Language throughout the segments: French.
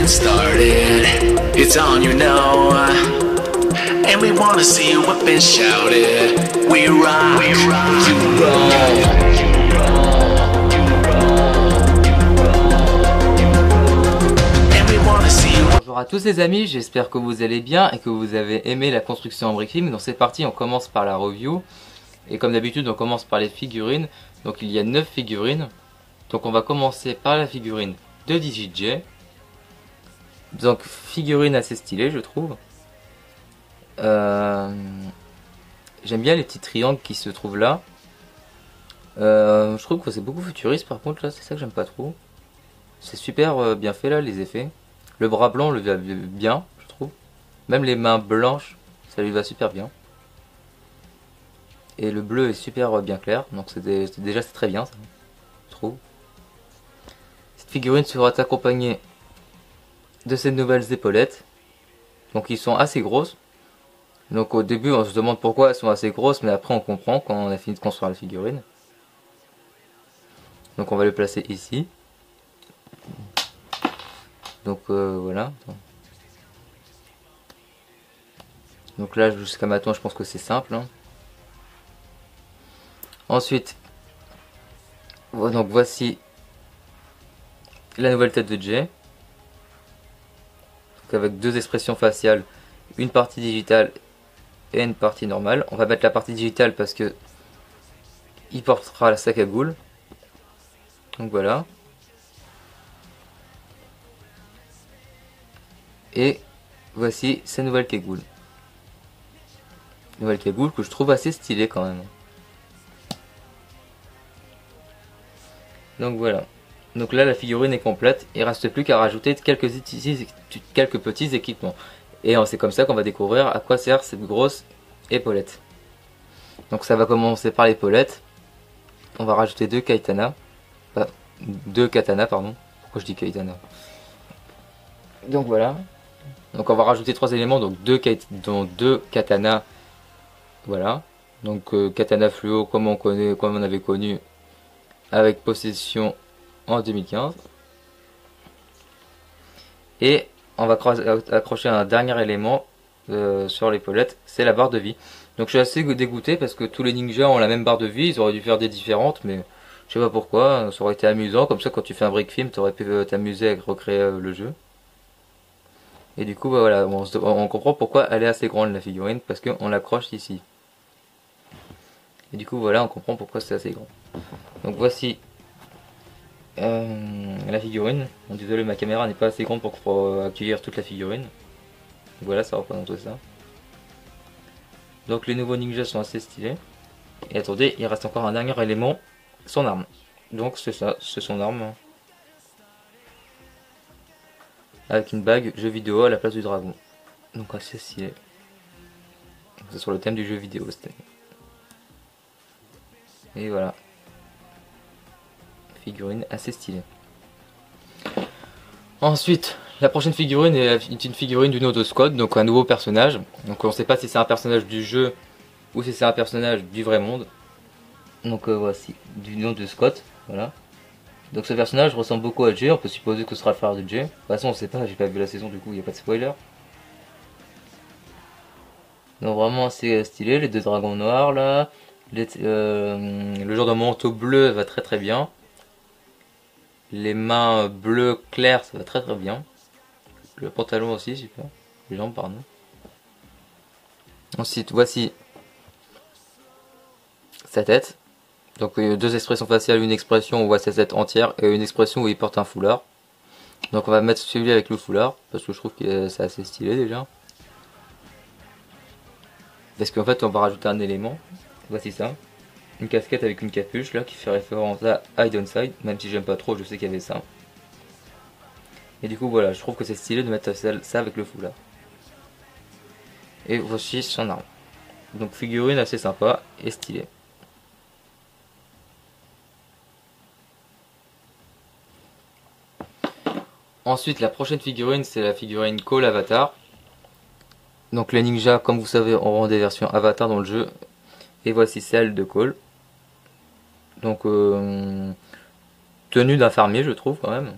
Started, it's on, you know, and we wanna see you up and shout it. We rock, you roll. Bonjour à tous les amis, j'espère que vous allez bien et que vous avez aimé la construction en Brickfilm. Donc c'est parti, on commence par la review. Et comme d'habitude on commence par les figurines. Donc il y a 9 figurines. Donc on va commencer par la figurine de DJJ. Donc figurine assez stylée je trouve. J'aime bien les petits triangles qui se trouvent là. Je trouve que c'est beaucoup futuriste par contre là, c'est ça que j'aime pas trop. C'est super bien fait là les effets. Le bras blanc le va bien je trouve. Même les mains blanches ça lui va super bien. Et le bleu est super bien clair, donc déjà c'est très bien ça, je trouve. Cette figurine sera accompagnée de ces nouvelles épaulettes. Donc ils sont assez grosses. Donc au début on se demande pourquoi elles sont assez grosses, mais après on comprend quand on a fini de construire la figurine. Donc on va le placer ici. Donc voilà. Donc là jusqu'à maintenant je pense que c'est simple. Hein. Ensuite, donc voici la nouvelle tête de Jay. Donc avec deux expressions faciales, une partie digitale et une partie normale. On va mettre la partie digitale parce que il portera la sac à goule. Donc voilà. Et voici sa nouvelle cagoule. Nouvelle cagoule que je trouve assez stylée quand même. Donc voilà. Donc là la figurine est complète, il ne reste plus qu'à rajouter quelques petits équipements. Et c'est comme ça qu'on va découvrir à quoi sert cette grosse épaulette. Donc ça va commencer par l'épaulette. On va rajouter deux katanas. Pardon. Pourquoi je dis katana? Donc voilà. Donc on va rajouter trois éléments, donc deux katanas. Voilà. Donc katana fluo comme on avait connu avec possession en 2015. Et on va accrocher un dernier élément sur l'épaulette, c'est la barre de vie. Donc je suis assez dégoûté parce que tous les ninjas ont la même barre de vie, ils auraient dû faire des différentes, mais je sais pas pourquoi, ça aurait été amusant, comme ça quand tu fais un Brickfilm, tu aurais pu t'amuser à recréer le jeu. Et du coup bah, voilà, on comprend pourquoi elle est assez grande la figurine, parce qu'on l'accroche ici. Et du coup voilà, on comprend pourquoi c'est assez grand. Donc voici la figurine. Bon, désolé, ma caméra n'est pas assez grande pour accueillir toute la figurine. Donc voilà, ça représente ça. Donc les nouveaux ninjas sont assez stylés. Et attendez, il reste encore un dernier élément, son arme. Donc c'est ça, c'est son arme. Avec une bague jeu vidéo à la place du dragon. Donc assez stylé. C'est sur le thème du jeu vidéo cette année. Et voilà. Figurine assez stylée. Ensuite, la prochaine figurine est une figurine du nom de Scott, donc un nouveau personnage. Donc on ne sait pas si c'est un personnage du jeu ou si c'est un personnage du vrai monde. Donc voici, du nom de Scott, voilà. Donc ce personnage ressemble beaucoup à Jay, on peut supposer que ce sera le frère de Jay. De toute façon on sait pas, j'ai pas vu la saison du coup il n'y a pas de spoiler. Donc vraiment assez stylé, les deux dragons noirs là. Le genre de manteau bleu va très très bien. Les mains bleues claires ça va très très bien. Le pantalon aussi super. Les jambes pardon. Ensuite, voici sa tête. Donc deux expressions faciales, une expression où on voit sa tête entière et une expression où il porte un foulard. Donc on va mettre celui avec le foulard parce que je trouve que c'est assez stylé déjà. Parce qu'en fait on va rajouter un élément. Voici ça. Une casquette avec une capuche là qui fait référence à Hide on Side, même si j'aime pas trop, je sais qu'il y avait ça. Et du coup voilà, je trouve que c'est stylé de mettre ça avec le foulard. Et voici son arme. Donc figurine assez sympa et stylée. Ensuite la prochaine figurine c'est la figurine Cole Avatar. Donc les ninjas comme vous savez auront des versions Avatar dans le jeu. Et voici celle de Cole. Donc tenue d'un fermier je trouve quand même.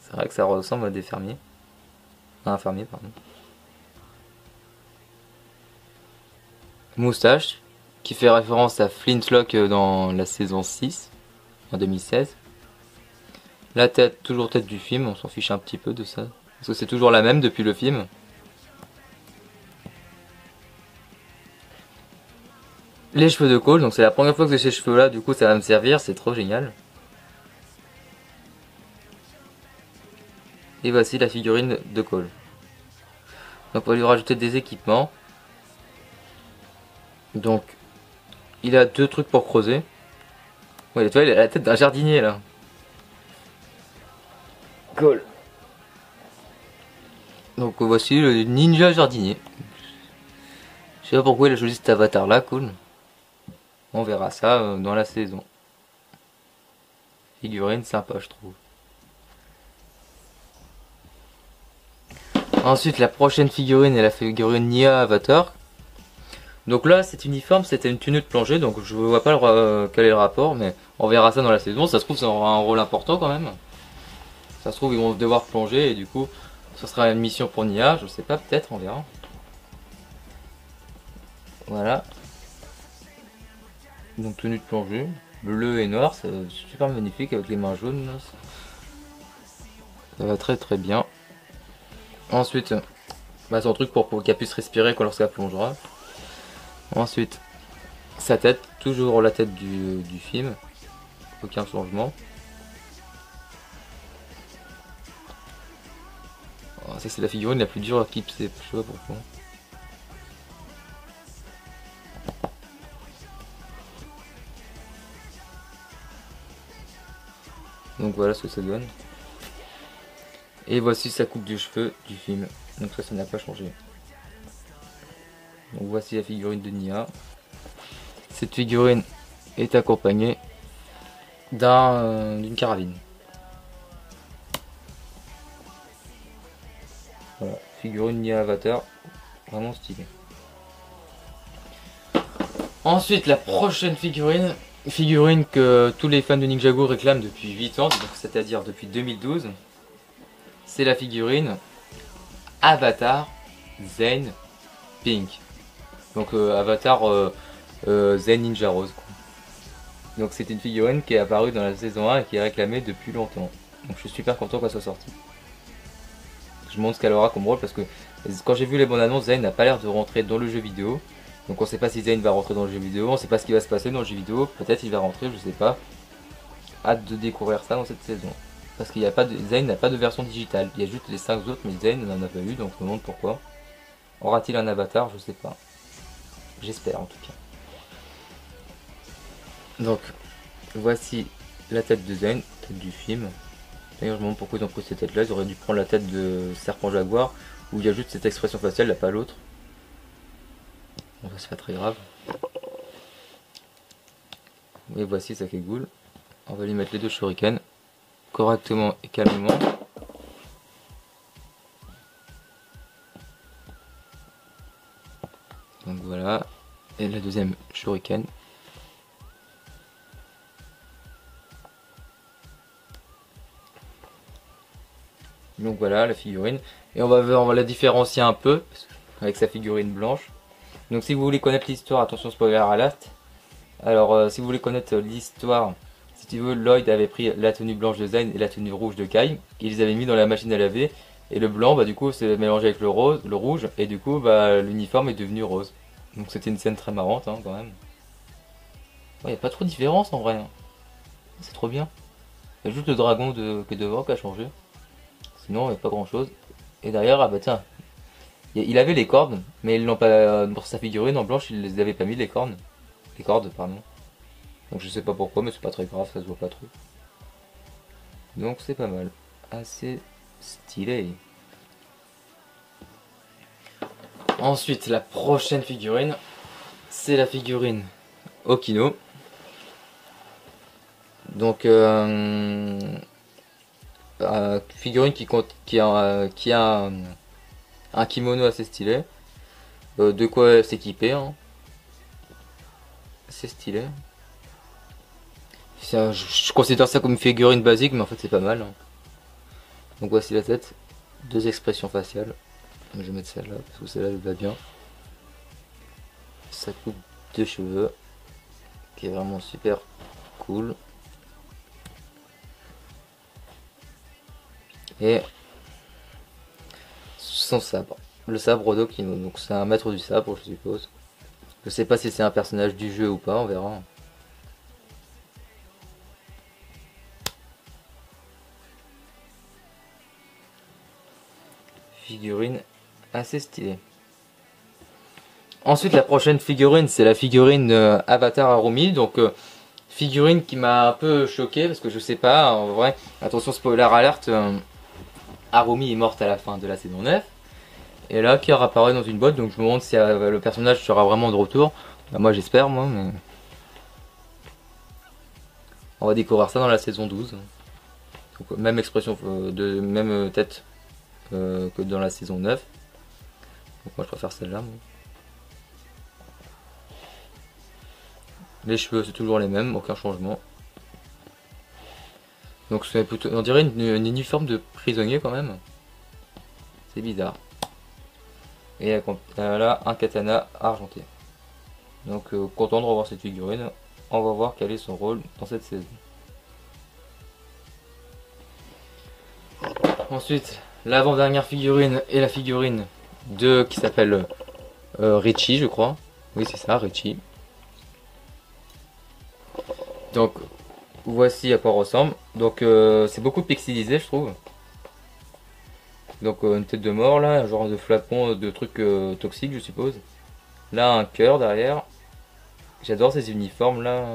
C'est vrai que ça ressemble à des fermiers. À un fermier pardon. Moustache qui fait référence à Flintlock dans la saison 6 en 2016. La tête, toujours tête du film, on s'en fiche un petit peu de ça. Parce que c'est toujours la même depuis le film. Les cheveux de Cole, donc c'est la première fois que j'ai ces cheveux là, du coup ça va me servir, c'est trop génial. Et voici la figurine de Cole. Donc on va lui rajouter des équipements. Donc il a deux trucs pour creuser. Ouais, tu vois, il a la tête d'un jardinier là. Cole. Donc voici le ninja jardinier. Je sais pas pourquoi il a choisi cet avatar là, cool. On verra ça dans la saison. Figurine sympa je trouve. Ensuite la prochaine figurine est la figurine Nia Avatar. Donc là cet uniforme c'était une tenue de plongée donc je vois pas quel est le rapport mais on verra ça dans la saison. Ça se trouve ça aura un rôle important quand même. Ça se trouve ils vont devoir plonger et du coup ce sera une mission pour Nia, je sais pas, peut-être, on verra. Voilà. Donc tenue de plongée, bleu et noir, c'est super magnifique avec les mains jaunes. Là. Ça va très très bien. Ensuite, bah, son truc pour qu'elle puisse respirer quand lorsqu'elle plongera. Ensuite, sa tête, toujours la tête du film, aucun changement. Oh, ça c'est la figurine la plus dure à clipser, je sais pas pourquoi. Donc voilà ce que ça donne. Et voici sa coupe de cheveux du film. Donc ça n'a pas changé. Donc voici la figurine de Nia. Cette figurine est accompagnée d'une carabine. Voilà, figurine Nia Avatar, vraiment stylée. Ensuite la prochaine figurine que tous les fans de Ninjago réclament depuis 8 ans, c'est-à-dire depuis 2012. C'est la figurine Avatar Zen Pink. Donc Avatar Zen Ninja Rose. Quoi. Donc c'est une figurine qui est apparue dans la saison 1 et qui est réclamée depuis longtemps. Donc je suis super content qu'elle soit sortie. Je montre ce qu'elle aura comme rôle parce que quand j'ai vu les bandes annonces, Zen n'a pas l'air de rentrer dans le jeu vidéo. Donc on sait pas si Zen va rentrer dans le jeu vidéo, on sait pas ce qui va se passer dans le jeu vidéo, peut-être il va rentrer, je sais pas. Hâte de découvrir ça dans cette saison. Parce qu'il n'y a pas de. Zen n'a pas de version digitale. Il y a juste les 5 autres, mais Zen n'en a pas eu, donc je me demande pourquoi. Aura-t-il un avatar? Je sais pas. J'espère en tout cas. Donc, voici la tête de Zen, tête du film. D'ailleurs, je me demande pourquoi ils ont pris cette tête là. Ils auraient dû prendre la tête de Serpent Jaguar, où il y a juste cette expression faciale, là, pas l'autre. Bon, ça c'est pas très grave. Et voici sa cagoule. On va lui mettre les deux shurikens. Correctement et calmement. Donc voilà. Et la deuxième shuriken. Donc voilà la figurine. Et on va la différencier un peu avec sa figurine blanche. Donc si vous voulez connaître l'histoire, attention spoiler alert. Alors si vous voulez connaître l'histoire, si tu veux, Lloyd avait pris la tenue blanche de Zen et la tenue rouge de Kai. Ils les avaient mis dans la machine à laver. Et le blanc, bah du coup, c'est mélangé avec le rose, le rouge, et du coup, bah l'uniforme est devenu rose. Donc c'était une scène très marrante, hein, quand même. Ouais, y a pas trop de différence en vrai, hein. C'est trop bien. Il y a juste le dragon qui est devant qui a changé. Sinon, il n'y a pas grand chose. Et derrière, ah bah tiens, il avait les cornes, mais ils l'ont pas. Pour sa figurine en blanche, il les avait pas mis les cornes. Les cordes, pardon. Donc je sais pas pourquoi, mais c'est pas très grave, ça se voit pas trop. Donc c'est pas mal. Assez stylé. Ensuite, la prochaine figurine, c'est la figurine Okino. Donc, figurine qui a un kimono assez stylé. De quoi s'équiper, hein. C'est stylé. Je considère ça comme une figurine basique, mais en fait c'est pas mal, hein. Donc voici la tête. Deux expressions faciales. Je vais mettre celle-là, parce que celle-là elle va bien. Ça coupe de cheveux. Qui est vraiment super cool. Et son sabre. Le sabre d'Okino. Donc c'est un maître du sabre, je suppose. Je sais pas si c'est un personnage du jeu ou pas, on verra. Figurine assez stylée. Ensuite, la prochaine figurine, c'est la figurine Avatar Harumi. Donc, figurine qui m'a un peu choqué parce que je sais pas, en vrai, attention spoiler alerte, Harumi est morte à la fin de la saison 9. Et là, qui apparaît dans une boîte, donc je me demande si le personnage sera vraiment de retour. Bah, moi j'espère, moi, mais. On va découvrir ça dans la saison 12. Donc, même expression, même tête que dans la saison 9. Donc moi je préfère celle-là. Les cheveux c'est toujours les mêmes, aucun changement. Donc c'est plutôt, on dirait une uniforme de prisonnier quand même. C'est bizarre. Et elle a un katana argenté. Donc content de revoir cette figurine. On va voir quel est son rôle dans cette saison. Ensuite, l'avant-dernière figurine est la figurine qui s'appelle Richie, je crois. Oui, c'est ça, Richie. Donc, voici à quoi ressemble. Donc, c'est beaucoup pixelisé, je trouve. Donc, une tête de mort là, un genre de flacon de trucs toxiques, je suppose. Là, un cœur derrière. J'adore ces uniformes là,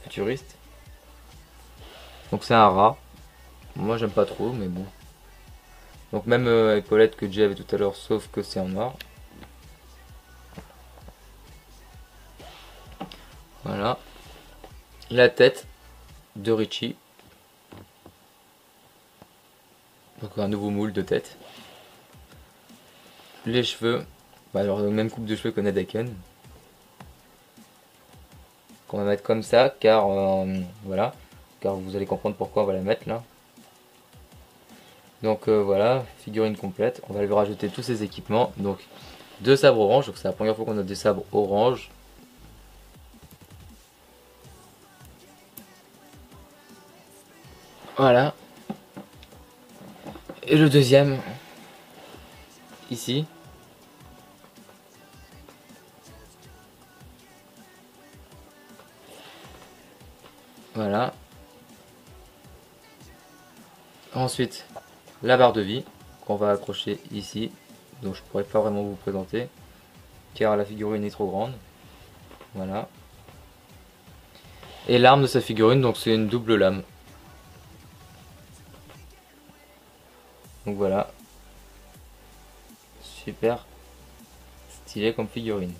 futuristes. Donc, c'est un rat. Moi, j'aime pas trop, mais bon. Donc, même épaulette que Jay avait tout à l'heure, sauf que c'est en noir. Voilà. La tête de Richie. Donc un nouveau moule de tête. Les cheveux. Bah alors même coupe de cheveux qu'on a d'Aken. Qu'on va mettre comme ça car voilà. Car vous allez comprendre pourquoi on va la mettre là. Donc voilà, figurine complète. On va lui rajouter tous ses équipements. Donc deux sabres orange. Donc c'est la première fois qu'on a des sabres orange. Voilà. Et le deuxième, ici. Voilà. Ensuite, la barre de vie qu'on va accrocher ici. Donc je pourrais pas vraiment vous présenter car la figurine est trop grande. Voilà. Et l'arme de sa figurine, donc c'est une double lame. Donc voilà. Super stylé comme figurine.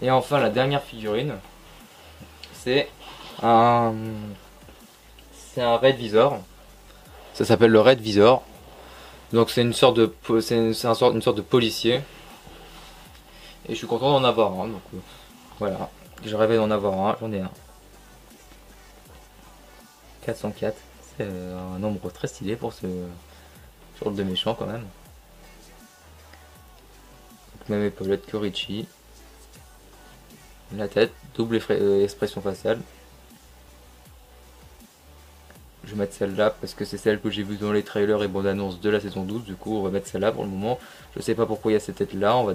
Et enfin la dernière figurine, c'est un Red Visor. Ça s'appelle le Red Visor. Donc c'est une sorte de une sorte de policier. Et je suis content d'en avoir un. Donc voilà. Je rêvais d'en avoir un, j'en ai un. 404. C'est un nombre très stylé pour ce genre de méchant quand même. Donc, même épaulette que Richie. La tête, double expression faciale. je vais mettre celle-là parce que c'est celle que j'ai vue dans les trailers et bandes annonces de la saison 12. Du coup, on va mettre celle-là pour le moment. Je sais pas pourquoi il y a cette tête-là. On va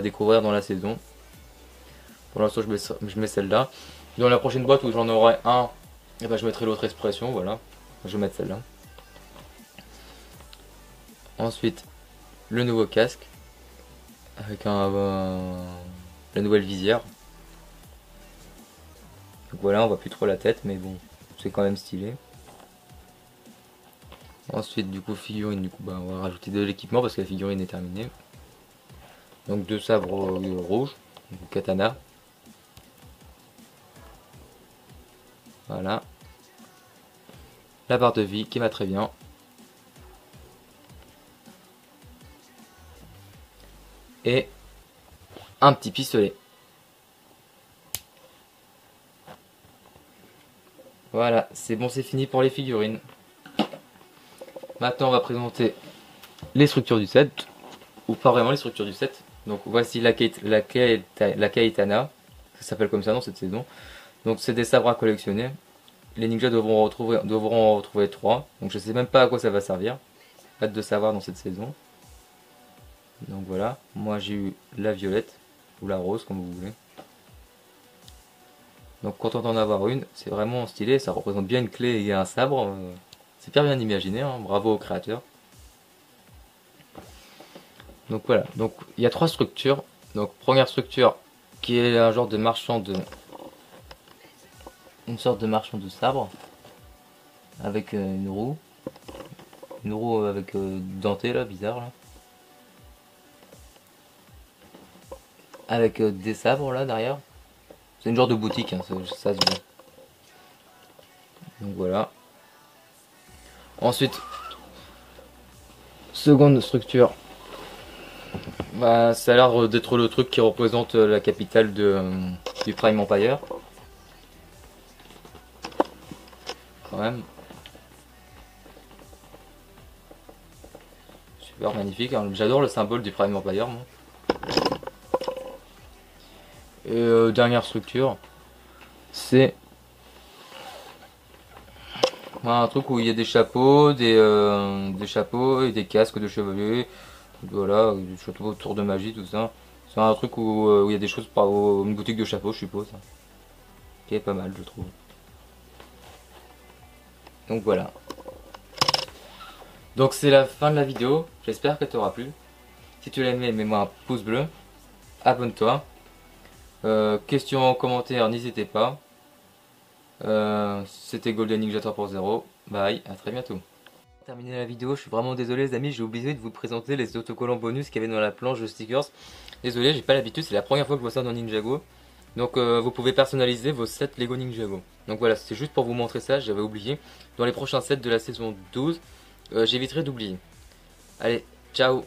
découvrir dans la saison. Pour l'instant, je mets celle-là. Dans la prochaine boîte où j'en aurai un, et ben, je mettrai l'autre expression. Voilà. Je vais mettre celle-là. Ensuite, le nouveau casque avec la nouvelle visière. Donc voilà, on voit plus trop la tête, mais bon, c'est quand même stylé. Ensuite, du coup, figurine, du coup, bah, on va rajouter de l'équipement parce que la figurine est terminée. Donc deux sabres rouges, donc katana. Voilà. La barre de vie qui va très bien. Et un petit pistolet. Voilà, c'est bon, c'est fini pour les figurines. Maintenant, on va présenter les structures du set, ou pas vraiment les structures du set. Donc voici la Kaitana, ça s'appelle comme ça dans cette saison. Donc c'est des sabres à collectionner. Les ninjas devront en retrouver 3. Donc je sais même pas à quoi ça va servir. Hâte de savoir dans cette saison. Donc voilà, moi j'ai eu la violette, ou la rose comme vous voulez. Donc content d'en avoir une, c'est vraiment stylé, ça représente bien une clé et un sabre. C'est hyper bien imaginé, hein. Bravo au créateur. Donc voilà, donc il y a 3 structures. Donc première structure qui est un genre de marchand de... Une sorte de marchand de sabre. Avec une roue. Une roue avec dentée là, bizarre là. Avec des sabres là derrière. C'est une genre de boutique, hein, ça se voit. Donc voilà. Ensuite, seconde structure. Bah, ça a l'air d'être le truc qui représente la capitale du Prime Empire. Quand même. Super magnifique, hein. J'adore le symbole du Prime Empire, moi. Et dernière structure, c'est un truc où il y a des chapeaux, des chapeaux et des casques de chevaliers. Voilà, des chapeaux autour de magie, tout ça. C'est un truc où il y a des choses, une boutique de chapeaux, je suppose. Qui est pas mal, je trouve. Donc voilà. Donc c'est la fin de la vidéo. J'espère qu'elle t'aura plu. Si tu l'as aimé, mets-moi un pouce bleu. Abonne-toi. Questions en commentaire, n'hésitez pas. C'était Golden Ninja 3.0. Bye, à très bientôt. Pour terminer la vidéo, je suis vraiment désolé les amis, j'ai oublié de vous présenter les autocollants bonus qu'il y avait dans la planche de stickers. Désolé, j'ai pas l'habitude, c'est la première fois que je vois ça dans Ninjago. Donc vous pouvez personnaliser vos sets Lego Ninjago. Donc voilà, c'est juste pour vous montrer ça, j'avais oublié. Dans les prochains sets de la saison 12, j'éviterai d'oublier. Allez, ciao.